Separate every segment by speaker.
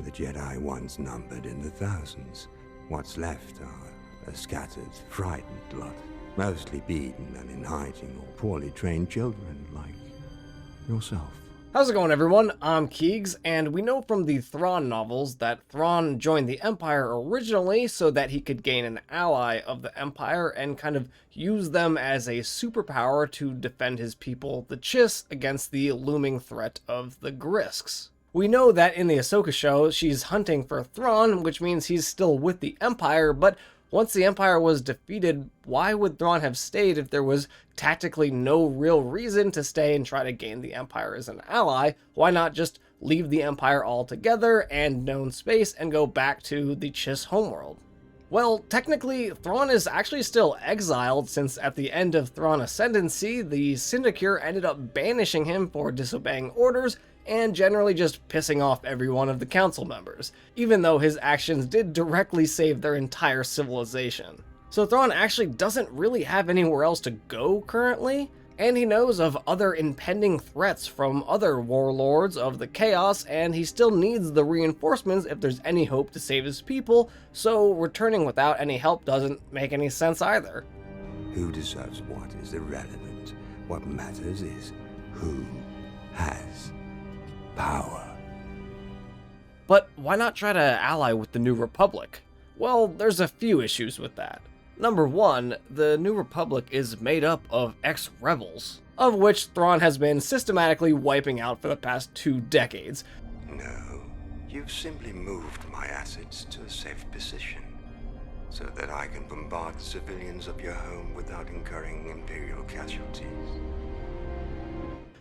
Speaker 1: The Jedi once numbered in the thousands. What's left are a scattered, frightened lot, mostly beaten and in hiding or poorly trained children like yourself.
Speaker 2: How's it going, everyone? I'm Keegs, and we know from the Thrawn novels that Thrawn joined the Empire originally so that he could gain an ally of the Empire and kind of use them as a superpower to defend his people, the Chiss, against the looming threat of the Grysks. We know that in the Ahsoka show, she's hunting for Thrawn, which means he's still with the Empire, but once the Empire was defeated, why would Thrawn have stayed if there was tactically no real reason to stay and try to gain the Empire as an ally? Why not just leave the Empire altogether and known space and go back to the Chiss homeworld? Well, technically, Thrawn is actually still exiled, since at the end of Thrawn Ascendancy, the Syndicure ended up banishing him for disobeying orders and generally just pissing off every one of the council members, even though his actions did directly save their entire civilization. So Thrawn actually doesn't really have anywhere else to go currently, and he knows of other impending threats from other warlords of the chaos, and he still needs the reinforcements if there's any hope to save his people, so returning without any help doesn't make any sense either.
Speaker 1: Who deserves what is irrelevant. What matters is who has power.
Speaker 2: But why not try to ally with the New Republic? Well, there's a few issues with that. Number one, the New Republic is made up of ex-rebels, of which Thrawn has been systematically wiping out for the past 2 decades.
Speaker 1: No, you've simply moved my assets to a safe position, so that I can bombard the civilians of your home without incurring Imperial casualties.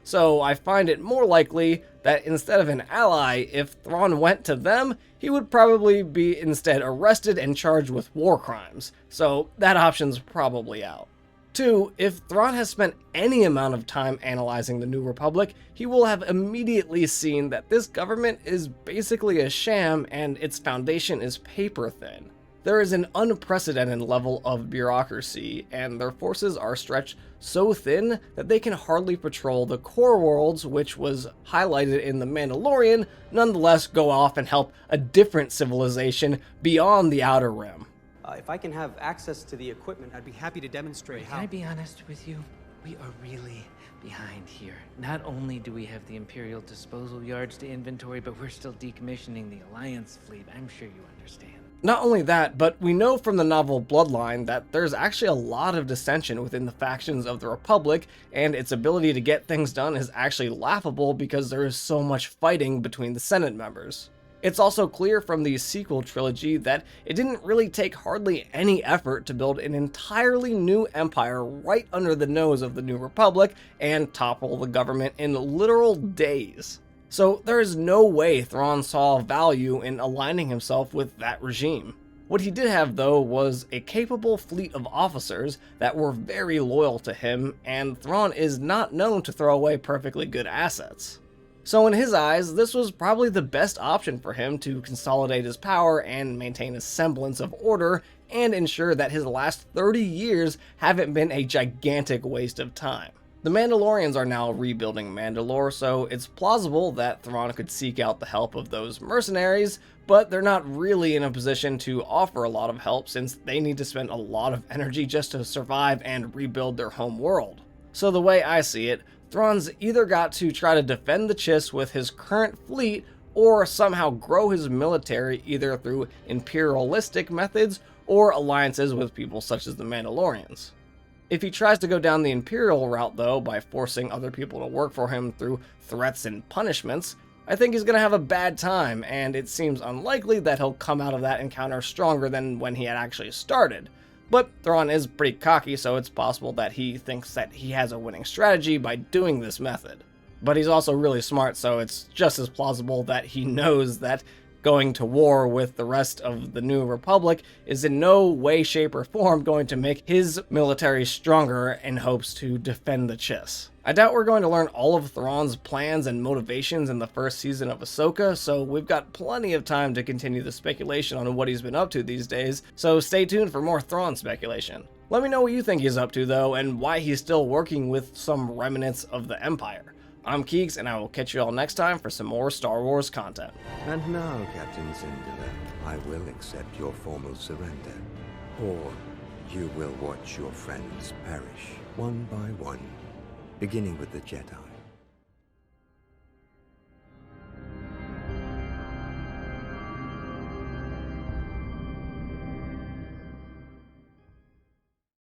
Speaker 2: So I find it more likely that instead of an ally, if Thrawn went to them, he would probably be instead arrested and charged with war crimes. So that option's probably out. 2, if Thrawn has spent any amount of time analyzing the New Republic, he will have immediately seen that this government is basically a sham and its foundation is paper thin. There is an unprecedented level of bureaucracy, and their forces are stretched so thin that they can hardly patrol the core worlds, which was highlighted in The Mandalorian, nonetheless go off and help a different civilization beyond the Outer Rim.
Speaker 3: If I can have access to the equipment, I'd be happy to demonstrate how.
Speaker 4: Can I be honest with you? We are really behind here. Not only do we have the Imperial disposal yards to inventory, but we're still decommissioning the Alliance fleet. I'm sure you understand.
Speaker 2: Not only that, but we know from the novel Bloodline that there's actually a lot of dissension within the factions of the Republic, and its ability to get things done is actually laughable because there is so much fighting between the Senate members. It's also clear from the sequel trilogy that it didn't really take hardly any effort to build an entirely new empire right under the nose of the New Republic and topple the government in literal days. So there is no way Thrawn saw value in aligning himself with that regime. What he did have, though, was a capable fleet of officers that were very loyal to him, and Thrawn is not known to throw away perfectly good assets. So in his eyes, this was probably the best option for him to consolidate his power and maintain a semblance of order and ensure that his last 30 years haven't been a gigantic waste of time. The Mandalorians are now rebuilding Mandalore, so it's plausible that Thrawn could seek out the help of those mercenaries, but they're not really in a position to offer a lot of help since they need to spend a lot of energy just to survive and rebuild their home world. So the way I see it, Thrawn's either got to try to defend the Chiss with his current fleet, or somehow grow his military either through imperialistic methods or alliances with people such as the Mandalorians. If he tries to go down the Imperial route, though, by forcing other people to work for him through threats and punishments, I think he's going to have a bad time, and it seems unlikely that he'll come out of that encounter stronger than when he had actually started. But Thrawn is pretty cocky, so it's possible that he thinks that he has a winning strategy by doing this method. But he's also really smart, so it's just as plausible that he knows that going to war with the rest of the New Republic is in no way, shape, or form going to make his military stronger in hopes to defend the Chiss. I doubt we're going to learn all of Thrawn's plans and motivations in the first season of Ahsoka, so we've got plenty of time to continue the speculation on what he's been up to these days, so stay tuned for more Thrawn speculation. Let me know what you think he's up to, though, and why he's still working with some remnants of the Empire. I'm Keeks, and I will catch you all next time for some more Star Wars content.
Speaker 1: And now, Captain Syndulla, I will accept your formal surrender. Or you will watch your friends perish, one by one, beginning with the Jedi.